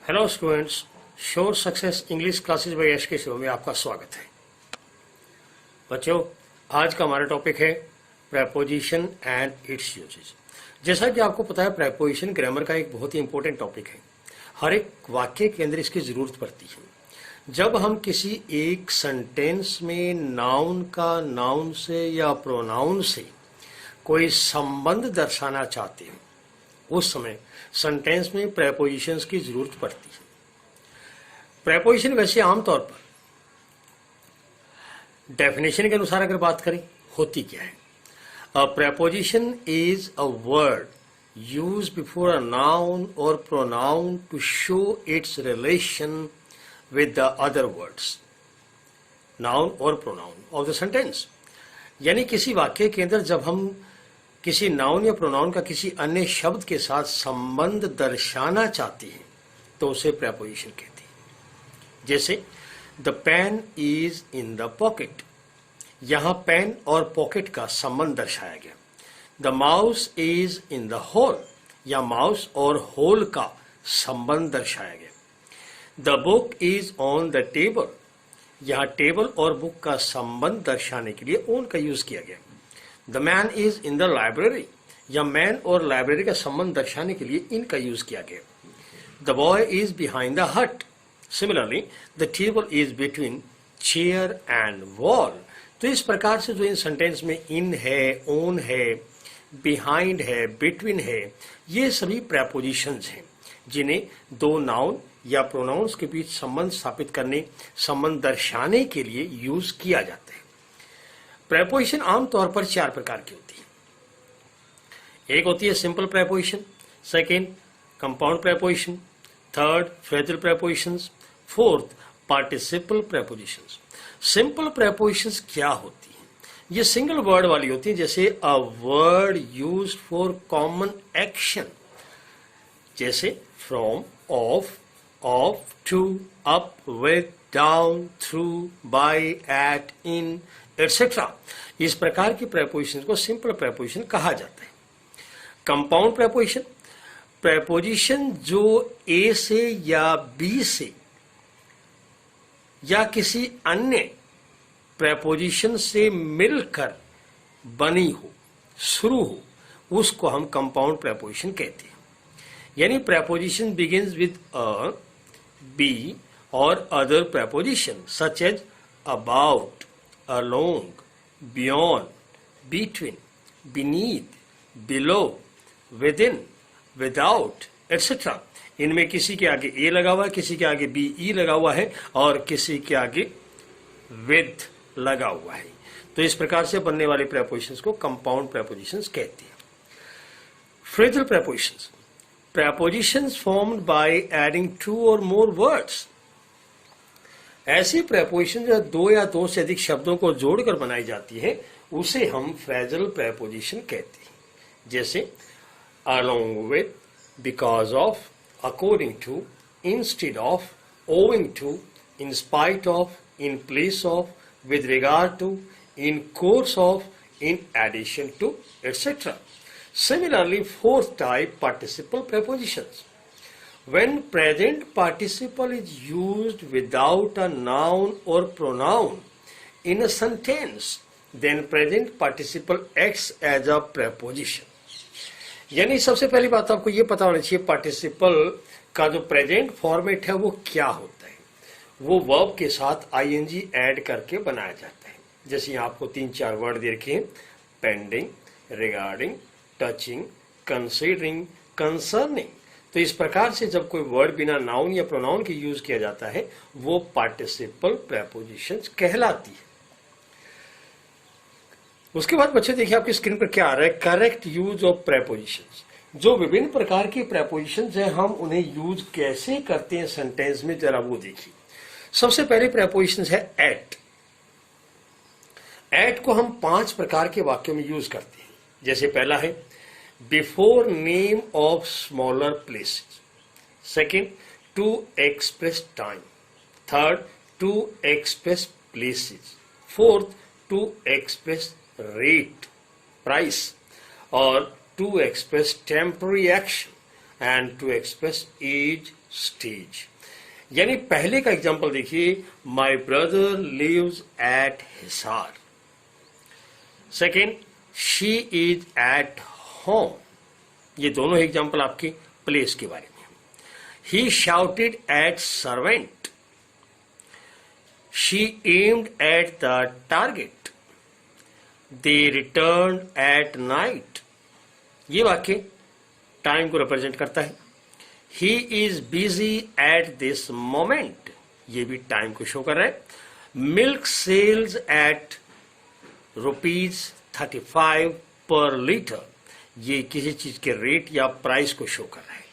Hello students, sure success English classes by Yash के show में आपका स्वागत है। बच्चों, आज का हमारा टॉपिक है प्रेपोजिशन एंड इट्स यूजेस। जैसा कि आपको पता है, प्रेपोजिशन ग्रामर का एक बहुत ही इंपॉर्टेंट टॉपिक है। हर एक वाक्य के अंदर इसकी जरूरत पड़ती है। जब हम किसी एक सेंटेंस में नाउन का नाउन से या प्रोनाउन से कोई संबंध दर्शाना चाहते हैं, उस समय सेंटेंस में प्रेपोजिशंस की जरूरत पड़ती है। प्रेपोजिशन वैसे आमतौर पर डेफिनेशन के अनुसार अगर बात करें, होती क्या है? A preposition is a word use before a noun और pronoun to show its relation with the other words, noun और प्रोनाउन ऑफ द सेंटेंस। यानी किसी वाक्य के अंदर जब हम किसी नाउन या प्रोनाउन का किसी अन्य शब्द के साथ संबंध दर्शाना चाहती है तो उसे प्रेपोजिशन कहती है। जैसे the pen is in the pocket, यहां पेन और पॉकेट का संबंध दर्शाया गया। The mouse is in the hole, या माउस और होल का संबंध दर्शाया गया। The book is on the table, यहां टेबल और बुक का संबंध दर्शाने के लिए ऑन का यूज किया गया। The man is in the library, या मैन और लाइब्रेरी का संबंध दर्शाने के लिए इन का यूज किया गया। The boy is behind the hut, similarly the table is between chair and wall. तो इस प्रकार से जो इन सेंटेंस में इन है, ओन है, बिहाइंड है, बिटवीन है, ये सभी प्रेपोजिशंस हैं जिन्हें दो नाउन या प्रोनाउंस के बीच संबंध स्थापित करने, संबंध दर्शाने के लिए यूज किया जाता है। प्रेपोजिशन आमतौर पर चार प्रकार की होती है। एक होती है simple preposition, second compound preposition, third phrasal prepositions, fourth participle prepositions. Simple prepositions क्या होती हैं? ये सिंगल वर्ड वाली होती है, जैसे a word used for common action, जैसे from, of, to, up, with, down, through, by, at, in, etcetera. इस प्रकार की प्रेपोजिशन को सिंपल प्रेपोजिशन कहा जाता है। कंपाउंड प्रेपोजिशन, प्रेपोजिशन जो ए से या बी से या किसी अन्य प्रेपोजिशन से मिलकर बनी हो, शुरू हो, उसको हम कंपाउंड प्रेपोजिशन कहते हैं। यानी preposition begins with A, B और other preposition such as about, along, beyond, between, beneath, below, within, without, etc. इनमें किसी के आगे ए लगा हुआ है, किसी के आगे बी ई लगा हुआ है और किसी के आगे विद लगा हुआ है। तो इस प्रकार से बनने वाले प्रेपोजिशंस को कंपाउंड प्रेपोजिशंस कहते हैं। Phrasal prepositions, prepositions formed by adding two or more words. ऐसी प्रेपोजिशन जो दो या दो से अधिक शब्दों को जोड़कर बनाई जाती है उसे हम फ्रेजल प्रेपोजिशन कहते हैं। जैसे along with, because of, according to, instead of, owing to, in spite of, in place of, with regard to, in course of, in addition to, etc. Similarly, fourth type, participle prepositions. When present participle is used without a noun or pronoun in a sentence, then present participle acts as a preposition. यानी सबसे पहली बात आपको ये पता होना चाहिए participle का जो प्रेजेंट फॉर्मेट है वो क्या होता है। वो वर्ब के साथ आईएनजी ऐड करके बनाया जाता है। जैसे यहाँ आपको 3-4 वर्ड दे रखे हैं, pending, regarding, touching, considering, concerning. तो इस प्रकार से जब कोई वर्ड बिना नाउन या प्रोनाउन के यूज किया जाता है वो पार्टिसिपल प्रेपोजिशंस कहलाती है। उसके बाद बच्चे देखिए आपकी स्क्रीन पर क्या आ रहा है, करेक्ट यूज ऑफ प्रेपोजिशंस। जो विभिन्न प्रकार की प्रेपोजिशंस हैं हम उन्हें यूज कैसे करते हैं सेंटेंस में, जरा वो देखिए। सबसे पहले प्रेपोजिशंस है एट। एट को हम 5 प्रकार के वाक्यों में यूज करते हैं। जैसे पहला है before name of smaller places, second to express time, third to express places, fourth to express rate, price, or to express temporary action, and to express age stage. यानी पहले का एग्जाम्पल देखिए, my brother lives at Hisar. Second, she is at home. ये दोनों example आपके place के बारे में. He shouted at servant. She aimed at the target. They return at night. ये वाक्य टाइम को रिप्रेजेंट करता है. He is busy at this moment. ये भी टाइम को शो कर रहा है. मिल्क सेल्स एट ₹35 पर लीटर. ये किसी चीज के रेट या प्राइस को शो कर रहा है.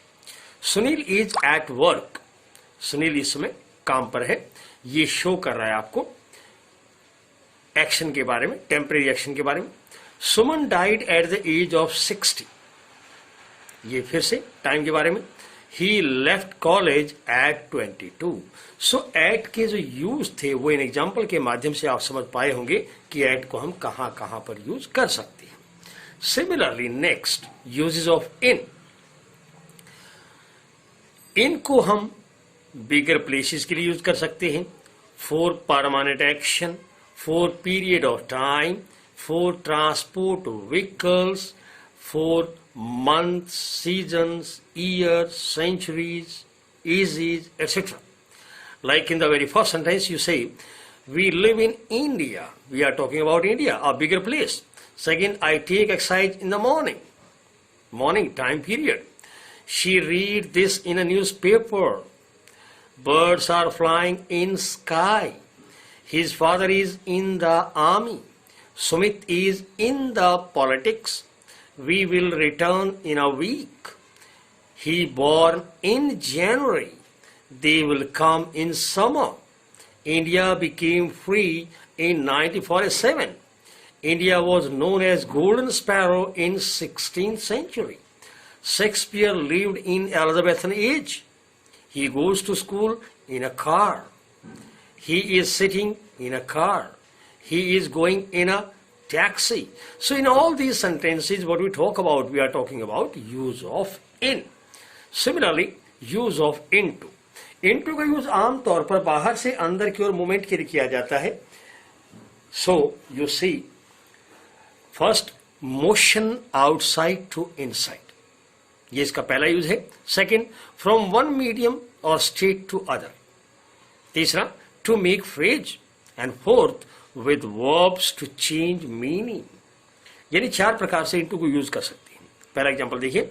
Sunil is at work. Sunil इस समय काम पर है. ये शो कर रहा है आपको एक्शन के बारे में, टेम्परेरी एक्शन के बारे में. Suman died at the age of 60. ये फिर से टाइम के बारे में. He left college at 22. So at के जो यूज थे वो इन एग्जाम्पल के माध्यम से आप समझ पाए होंगे कि at को हम कहां कहां पर यूज कर सकते हैं. Similarly, next uses of in. in को हम bigger places के लिए यूज कर सकते हैं. For permanent action, for period of time, for transport vehicles, for months, seasons, years, centuries, ages, etc. Like in the very first sentence you say, we live in India. We are talking about India, a bigger place. Second, I take exercise in the morning. Morning time period. She read this in a newspaper. Birds are flying in sky. His father is in the army. Sumit is in the politics. We will return in a week. He born in January. They will come in summer. India became free in 1947. India was known as Golden Sparrow in 16th century. Shakespeare lived in Elizabethan age. He goes to school in a car. He is sitting in a car. He is going in a taxi. So in all these sentences what we talk about, we are talking about use of in. Similarly, use of into. into का use आम तौर पर बाहर से अंदर की ओर movement के लिए किया जाता है. So you see, first motion outside to inside. ये इसका पहला यूज है. Second, from one medium or state to other. तीसरा, to make phrase. And fourth, with verbs to change meaning. यानी 4 प्रकार से into को यूज कर सकते हैं. पहला एग्जांपल देखिए,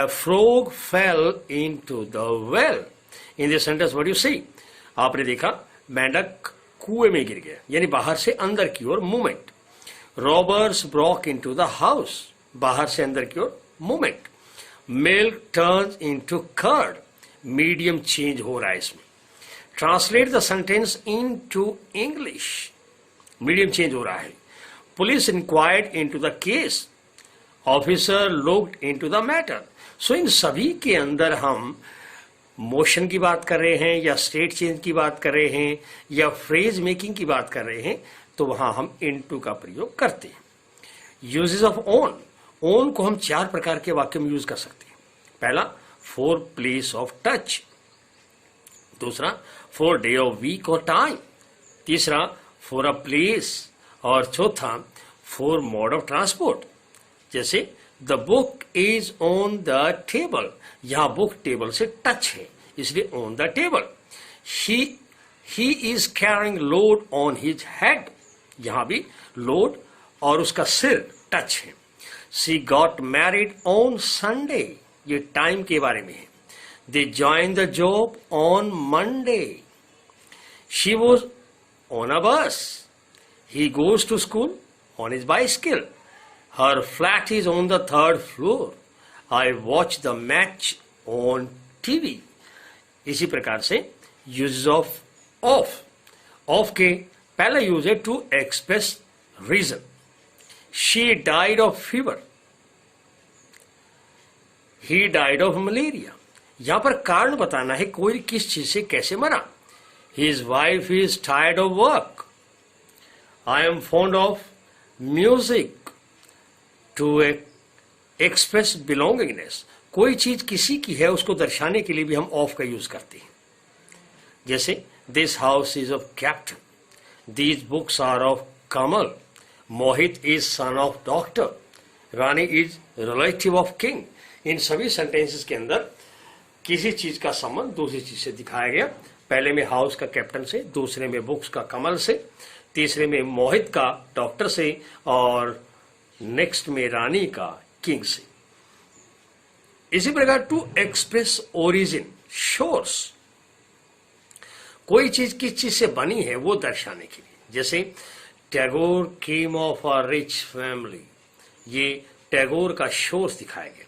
frog fell into the well. In this sentence what you see? आपने देखा मेंढक कुएं में गिर गया, यानी बाहर से अंदर की ओर movement. Robbers broke into the house. बाहर से अंदर की ओर movement. Milk turns into curd. Medium change हो रहा है इसमें. Translate the sentence into English. Medium change हो रहा है. Police inquired into the case. Officer looked into the matter. So इन सभी के अंदर हम मोशन की बात कर रहे हैं या स्टेट चेंज की बात कर रहे हैं या फ्रेज मेकिंग की बात कर रहे हैं, तो वहां हम into का प्रयोग करते हैं. Uses of on. on को हम 4 प्रकार के वाक्य में यूज कर सकते हैं. पहला, for place of touch. दूसरा, for day of week or time. तीसरा, for a place. और चौथा, for mode of transport. जैसे the book is on the table. यहाँ book टेबल से टच है, इसलिए on the table. He is carrying load on his head. यहाँ भी load और उसका सिर टच है. She got married on Sunday. ये टाइम के बारे में है. They joined the job on Monday. She was on a bus. He goes to school on his bicycle. Her flat is on the 3rd floor. I watch the match on TV. इसी प्रकार से uses of of. Of के पहला use है to express reason. She died of fever. He died of malaria. यहां पर कारण बताना है कोई किस चीज से कैसे मरा. His wife is tired of work. I am fond of music. To express belongingness. कोई चीज किसी की है उसको दर्शाने के लिए भी हम ऑफ का यूज करते हैं। जैसे this house is of captain, these books are of Kamal, Mohit is son of doctor, Rani is relative of king. इन सभी सेंटेंसेस के अंदर किसी चीज का संबंध दूसरी चीज से दिखाया गया। पहले में हाउस का कैप्टन से, दूसरे में बुक्स का कमल से, तीसरे में मोहित का डॉक्टर से, और नेक्स्ट में रानी का किंग से। इसी प्रकार टू एक्सप्रेस ओरिजिन शोर्स, कोई चीज किस चीज से बनी है वो दर्शाने के लिए। जैसे Tagore came of a rich family, ये टैगोर का सोर्स दिखाया गया।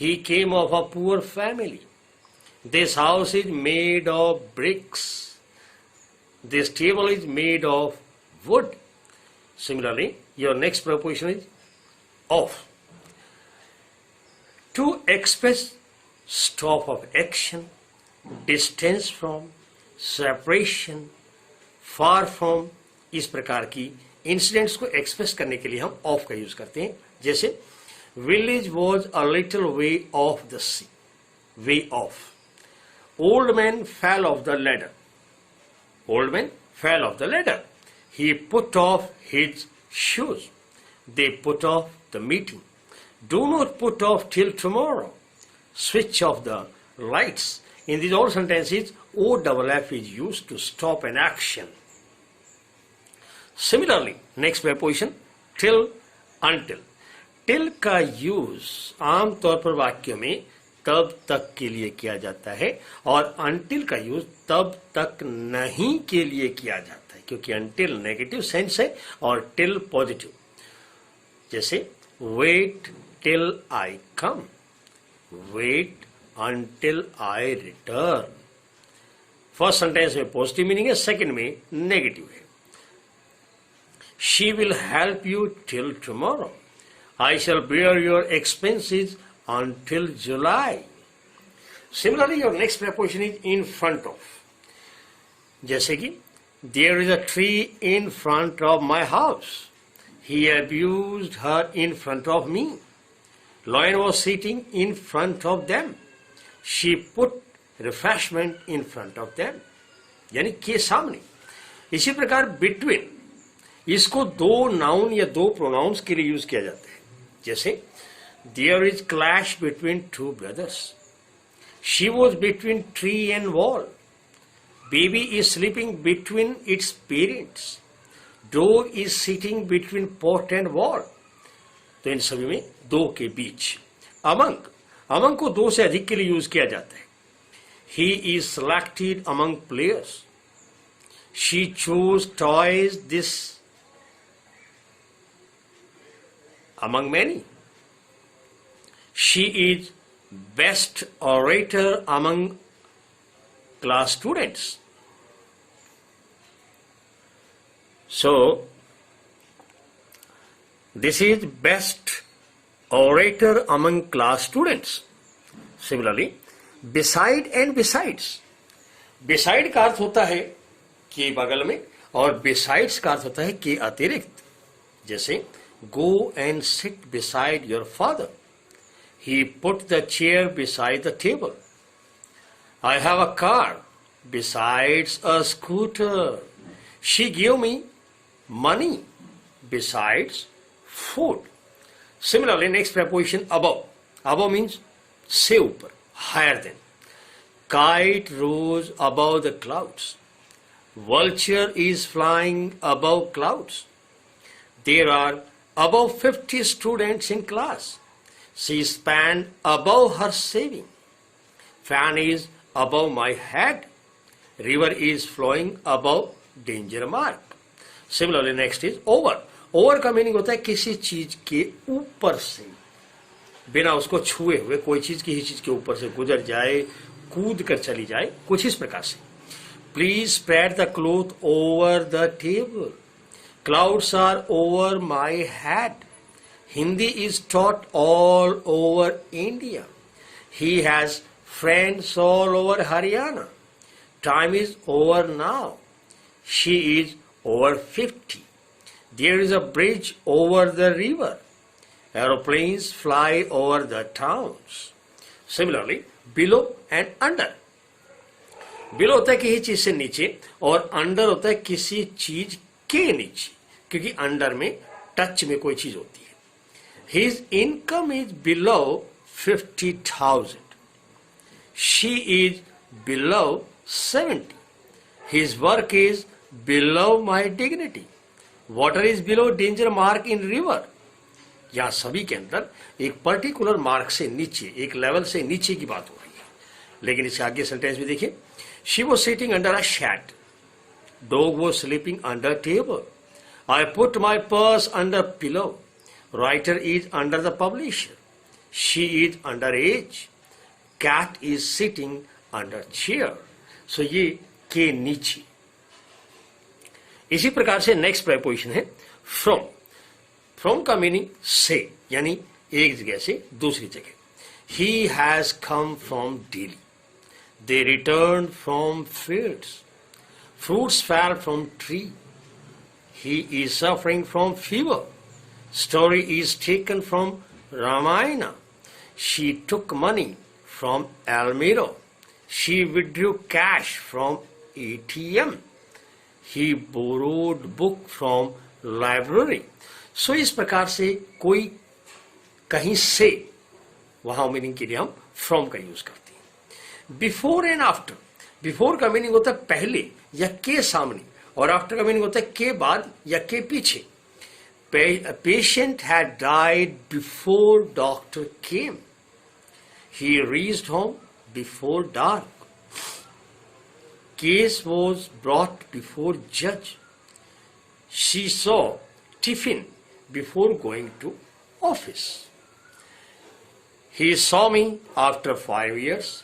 He came of a poor family, this house is made of bricks, this table is made of wood. Similarly your next preposition is of. To express stop of action, distance from, separation, far from, इस प्रकार की incidents को express करने के लिए हम of का use करते हैं। जैसे village was a little way off the sea, way off. Old man fell off the ladder, old man fell off the ladder. He put off his shoes, they put off the meeting. Do not put off till tomorrow, switch off the lights. In these all sentences, OFF is used to stop an action. Similarly, next preposition, till, until. Till का use आमतौर पर वाक्यों में तब तक के लिए किया जाता है, और until का use तब तक नहीं के लिए किया जाता है, क्योंकि until नेगेटिव सेंस है और till पॉजिटिव। जैसे wait till I come, wait until I return। First sentence में पॉजिटिव मीनिंग है, सेकंड में नेगेटिव है। She will help you till tomorrow, I shall bear your expenses until July। Similarly, your next preposition is in front of। जैसे कि there is a tree in front of my house, he abused her in front of me, lion was sitting in front of them, she put refreshment in front of them, यानी के सामने। इसी प्रकार between, इसको दो noun या दो pronounce के लिए यूज किया जाता है। जैसे there is clash between two brothers, she was between tree and wall, baby is sleeping between its parents, dog is sitting between pot and wall. तो इन सभी में दो के बीच। अमंग, अमंग को दो से अधिक के लिए यूज किया जाता है। He is selected among players, she chose toys this among many, she is best orator among class students। So this is best orator among class students। Similarly, beside and besides, beside का अर्थ होता है के बगल में, और besides का अर्थ होता है के अतिरिक्त। जैसे go and sit beside your father, he put the chair beside the table, I have a car besides a scooter, she gave me money besides food। Similarly, next preposition above, above means से ऊपर, higher than। kite rose above the clouds, vulture is flying above clouds, there are above 50 students in class, she spent above her saving, fan is above my head, river is flowing above danger mark। Similarly, next is over। over का meaning होता है किसी चीज के ऊपर से, बिना उसको छुए हुए कोई चीज किसी चीज के ऊपर से गुजर जाए, कूद कर चली जाए, कुछ इस प्रकार से। Please spread the cloth over the table, clouds are over my head, Hindi is taught all over India, he has friends all over Haryana, time is over now, she is over 50, there is a bridge over the river, aeroplanes fly over the towns। Similarly, below and under. Below होता है किसी चीज से नीचे और under होता है किसी चीज के नीचे, क्योंकि under में टच में कोई चीज होती है. His income is below 50,000. She is below 70. His work is below my dignity. Water is below danger mark in river. यहाँ सभी के अंदर एक पर्टिकुलर मार्क से नीचे, एक लेवल से नीचे की बात हो रही है. लेकिन इसके आगे सेंटेंस में देखिए, She was sitting under a shed. Dog was sleeping under table. I put my purse under pillow. Writer is under the publisher. She is under age. Cat is sitting under chair. So ये के नीचे. इसी प्रकार से next preposition है from. From का meaning से, यानी एक जगह से दूसरी जगह. He has come from Delhi. They returned from fields. Fruits fell from tree. He is suffering from fever. Story is taken from Ramayana. She took money from Almiro. She withdrew cash from ATM. He borrowed book from library. So इस प्रकार से कोई कहीं से, वहां meaning के लिए हम फ्रॉम का यूज करते हैं. Before and after. बिफोर का मीनिंग होता है पहले या के सामने, और आफ्टर का मीनिंग होता है के बाद या के पीछे. Patient had died before doctor came. He reached home before dark. Case was brought before judge. She saw tiffin before going to office. He saw me after 5 years.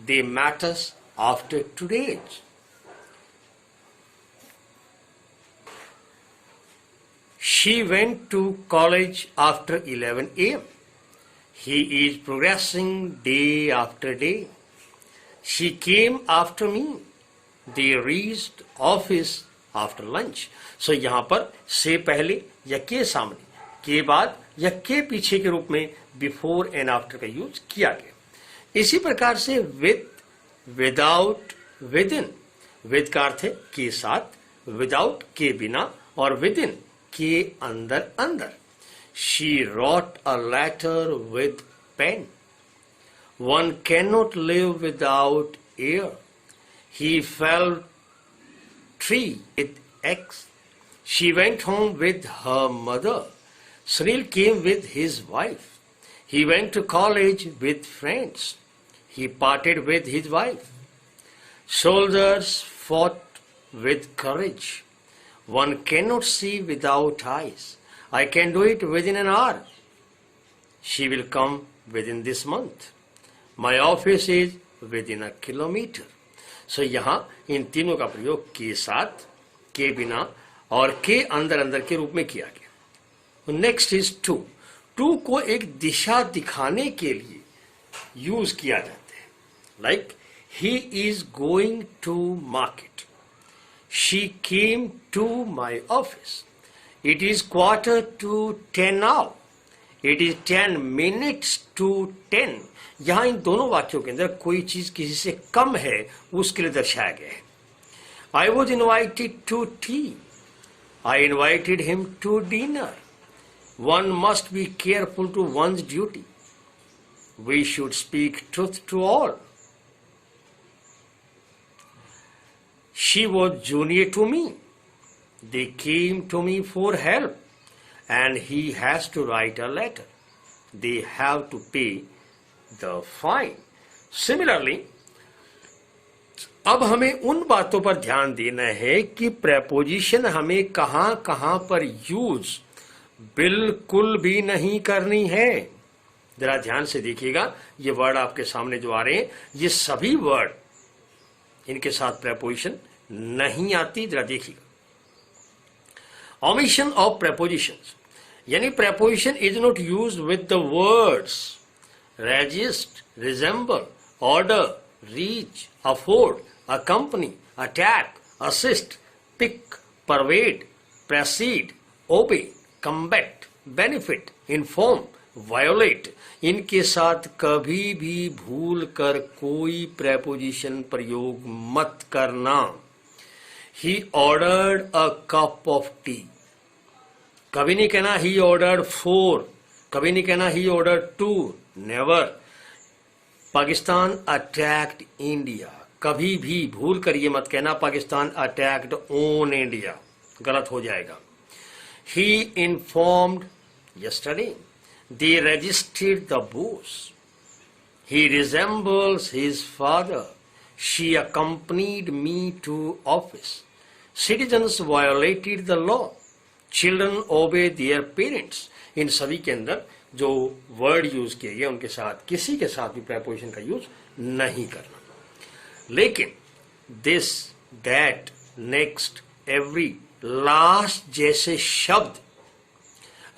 They met us after 2 days. She went to college after 11 a.m. He is progressing day after day. She came after me. They reached office after lunch. So यहाँ पर से पहले या के सामने, के बाद या के पीछे के रूप में बिफोर एंड आफ्टर का यूज किया गया. इसी प्रकार से with, without, with in. With का अर्थ है के साथ, विदाउट के बिना, और विद इन के अंदर अंदर. She wrote a letter with pen. One cannot live without air. He fell tree with axe. She went home with her mother. Sunil came with his wife. He went to college with friends. He parted with his wife. Soldiers fought with courage. One cannot see without eyes. I can do it within an hour. She will come within this month. My office is within a kilometer. So यहाँ इन तीनों का प्रयोग के साथ, के बिना और के अंदर अंदर के रूप में किया गया. Next is to. टू को एक दिशा दिखाने के लिए यूज किया जाता है. Like he is going to market. She came to my office. It is 9:45 now. It is 10 minutes to 10. यहाँ इन दोनों वाक्यों के अंदर कोई चीज किसी से कम है उसके लिए दर्शाया गया है. I was invited to tea. I invited him to dinner. One must be careful to one's duty. We should speak truth to all. She was junior to me. They came to me for help, and he has to write a letter. They have to pay the fine. Similarly, अब हमें उन बातों पर ध्यान देना है कि preposition हमें कहां कहां पर यूज बिल्कुल भी नहीं करनी है. जरा ध्यान से देखिएगा, ये वर्ड आपके सामने जो आ रहे हैं, ये सभी वर्ड इनके साथ प्रेपोजिशन नहीं आती. जरा देखिएगा. Omission of prepositions, यानी preposition is not used with the words register, resemble, order, reach, afford, accompany, attack, assist, pick, pervade, precede, obey, combat, benefit, inform, violet, इनके साथ कभी भी भूल कर कोई प्रेपोजिशन प्रयोग मत करना। He ordered a cup of T, कभी नहीं कहना ही ऑर्डर्ड 4, कभी नहीं कहना he ordered 2, never. Pakistan attacked India, कभी भी भूल कर ये मत कहना पाकिस्तान अटैक्ड ऑन इंडिया, गलत हो जाएगा। ही informed yesterday, they registered the boss. He resembles his father. She accompanied me to office. Citizens violated the law. Children obey their parents. इन सभी के अंदर जो वर्ड यूज किए गए उनके साथ किसी के साथ भी प्रेपोजिशन का यूज नहीं करना। लेकिन this, that, next, every, last जैसे शब्द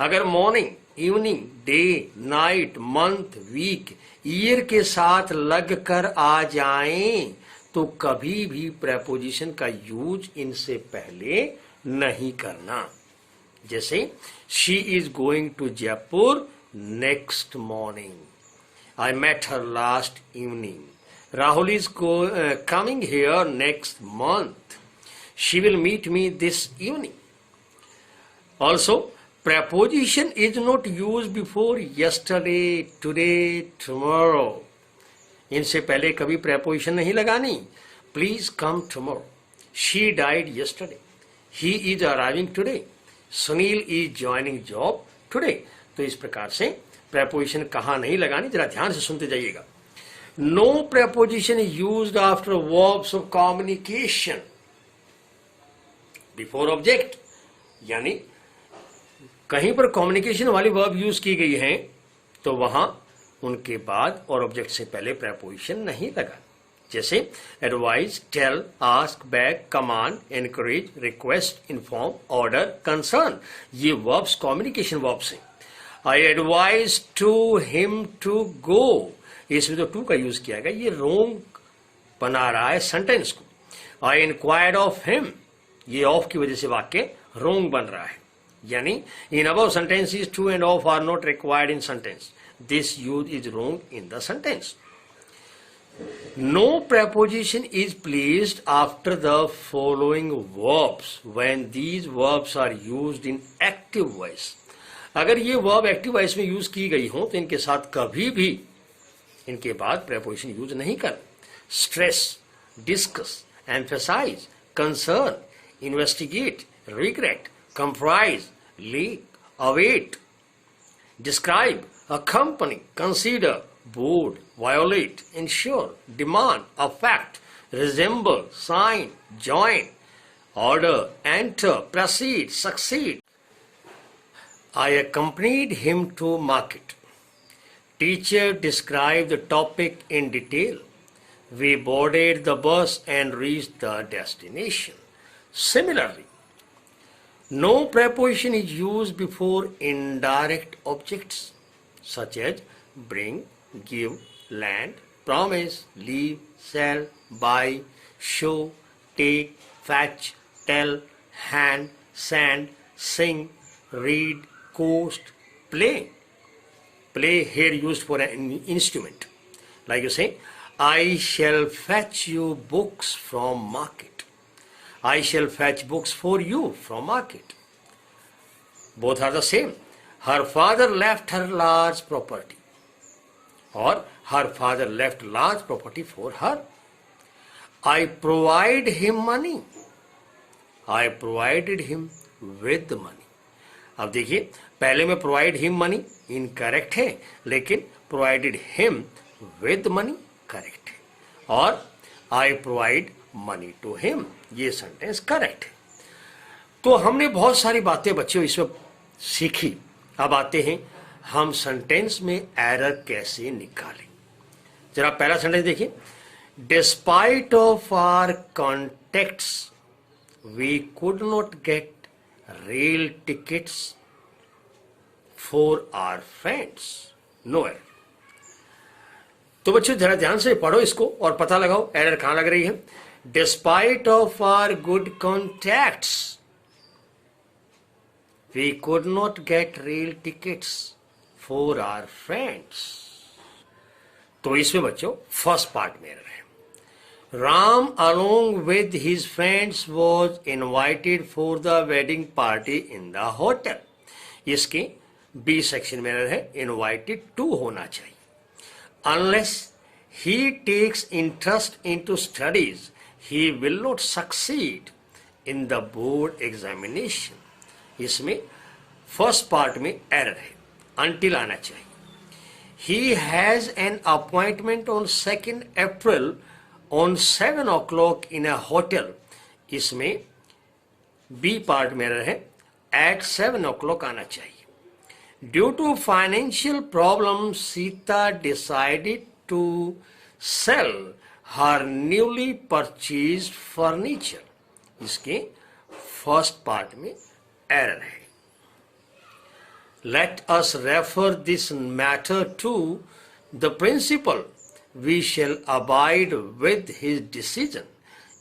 अगर morning, evening, day, night, month, week, year के साथ लगकर आ जाएं तो कभी भी प्रेपोजिशन का यूज इनसे पहले नहीं करना। जैसे she is going to Jaipur next morning, I met her last evening, Rahul is coming here next month, she will meet me this evening. Also preposition is not used before yesterday, today, tomorrow. इनसे पहले कभी preposition नहीं लगानी। Please come tomorrow. She died yesterday. He is arriving today. Sunil is joining job today. तो इस प्रकार से preposition कहाँ नहीं लगानी, जरा ध्यान से सुनते जाइएगा। No preposition is used after verbs of communication before object, यानी कहीं पर कम्युनिकेशन वाली वर्ब यूज की गई है तो वहां उनके बाद और ऑब्जेक्ट से पहले प्रेपोजिशन नहीं लगा। जैसे advise, tell, ask, beg, command, encourage, request, inform, order, concern, ये वर्ब्स कम्युनिकेशन वर्ब्स हैं। I advise to him to go, इसमें जो टू का यूज किया गया ये रोंग बना रहा है सेंटेंस को। आई इंक्वायर्ड ऑफ हिम, ये ऑफ की वजह से वाक्य रोंग बन रहा है। यानी in above sentences to and of are not required in sentence. This use is wrong in the sentence. No preposition is placed after the following verbs when these verbs are used in active voice. अगर ये verb active voice में use की गई हो तो इनके साथ कभी भी इनके बाद preposition यूज नहीं कर। Stress, discuss, emphasize, concern, investigate, regret, comprise, leak, await, describe, accompany, consider, board, violate, ensure, demand, affect, resemble, sign, join, order, enter, proceed, succeed. I accompanied him to market. Teacher described the topic in detail. We boarded the bus and reached the destination. Similarly, no preposition is used before indirect objects such as bring, give, land, promise, leave, sell, buy, show, take, fetch, tell, hand, send, sing, read, coast, play. Play here used for an instrument. Like you say, I shall fetch you books from market. I shall fetch books for you from market. Both are the same. Her father left her large property, or her father left large property for her. I provide him money. I provided him with money. अब देखिए पहले में provide him money incorrect है, लेकिन provided him with money correct है, और I provide money to him ये sentence correct है। तो हमने बहुत सारी बातें बच्चों इसमें सीखी। अब आते हैं हम सेंटेंस में एरर कैसे निकालें। जरा पहला सेंटेंस देखिए, despite of our contacts we could not get rail tickets for our friends, no error. तो बच्चों जरा ध्यान से पढ़ो इसको और पता लगाओ एरर कहां लग रही है। Despite of our good contacts, we could not get rail tickets for our friends. तो इसमें बच्चों फर्स्ट पार्ट में रहे, Ram along with his friends was invited for the wedding party in the hotel. इसके बी सेक्शन में है invited to होना चाहिए. Unless he takes interest into studies, he will not succeed in the board examination. इसमें first part में error है, until आना चाहिए. He has an appointment on 2nd April on 7 o'clock in a hotel. इसमें B part में error है, at 7 o'clock आना चाहिए. Due to financial problems, Sita decided to sell her newly purchased furniture. इसके first part में error है. Let us refer this matter to the principal. We shall abide with his decision.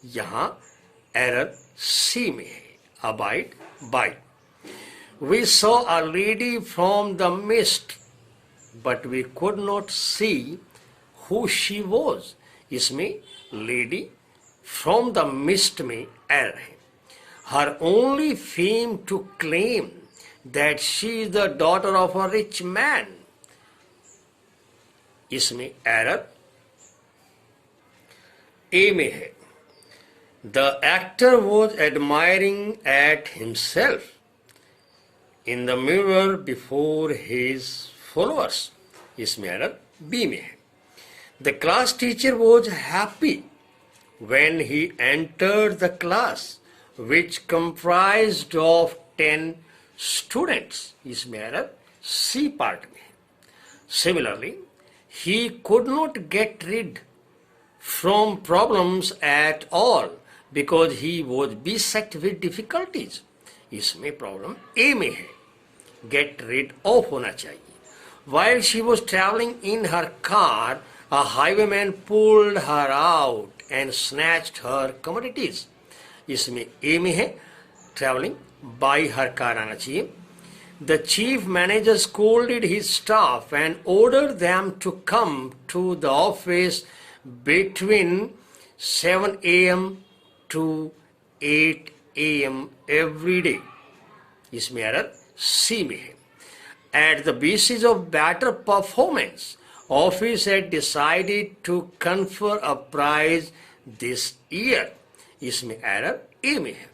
यहाँ error सी में है, abide by. We saw a lady from the mist, but we could not see who she was. इसमें lady from the mist में error है. Her only fame to claim that she is the daughter of a rich man. इसमें error A में है. The actor was admiring at himself in the mirror before his followers. इसमें error B में है. The class teacher was happy when he entered the class, which comprised of 10 students. इसमें error C part में है. Similarly, he could not get rid from problems at all because he was beset with difficulties. इसमें problem A में है, get rid of होना चाहिए. While she was traveling in her car, a highwayman pulled her out and snatched her commodities. इसमें A में है, traveling by her car आना चाहिए. The chief manager scolded his staff and ordered them to come to the office between 7 a.m. to 8 a.m. every day. इसमें error C में है. At the basis of better performance, office had decided to confer a prize this year. इसमें error A में है.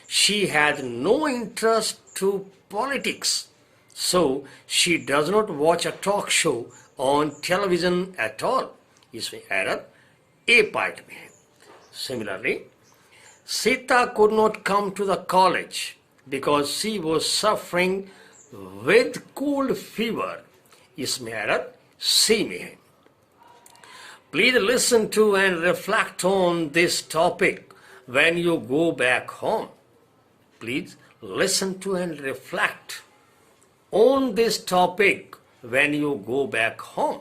She had no interest to politics, so she does not watch a talk show on television at all. इसमें error A part में है. Similarly, Sita could not come to the college because she was suffering with cold fever. इसमें error C में है. Please listen to and reflect on this topic when you go back home. Please listen to and reflect on this topic when you go back home.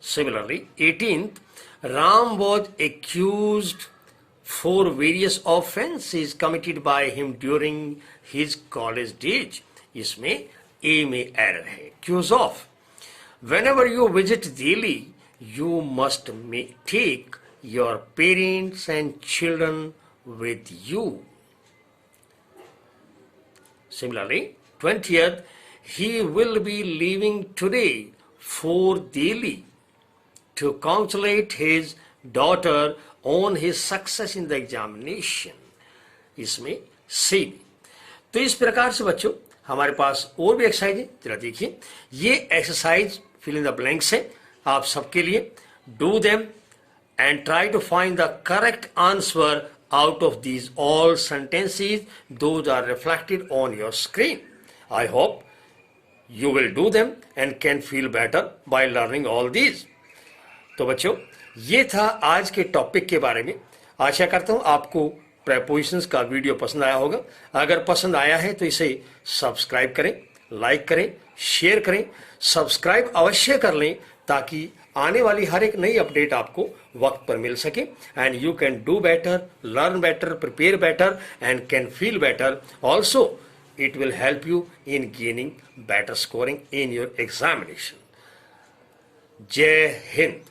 Similarly, 18th, Ram was accused for various offenses committed by him during his college days. इसमें A में error है, accuse of. Whenever you visit Delhi, you must take your parents and children with you. Similarly, 20th, he will be leaving today for Delhi to congratulate his daughter on his success in the examination. इसमें C. तो इस प्रकार से बच्चों हमारे पास और भी exercise है, जरा देखिए. ये exercise fill in the blanks है आप सबके लिए. Do them and try to find the correct answer out of these all sentences. Those are reflected on your screen. I hope you will do them and can feel better by learning all these. तो बच्चों ये था आज के topic के बारे में. आशा करता हूँ आपको प्रेपोजिशंस का वीडियो पसंद आया होगा. अगर पसंद आया है तो इसे सब्सक्राइब करें, लाइक करें, शेयर करें. सब्सक्राइब अवश्य कर लें ताकि आने वाली हर एक नई अपडेट आपको वक्त पर मिल सके. And you can do better, learn better, prepare better and can feel better. Also it will help you in gaining better scoring in your examination. Jai Hind.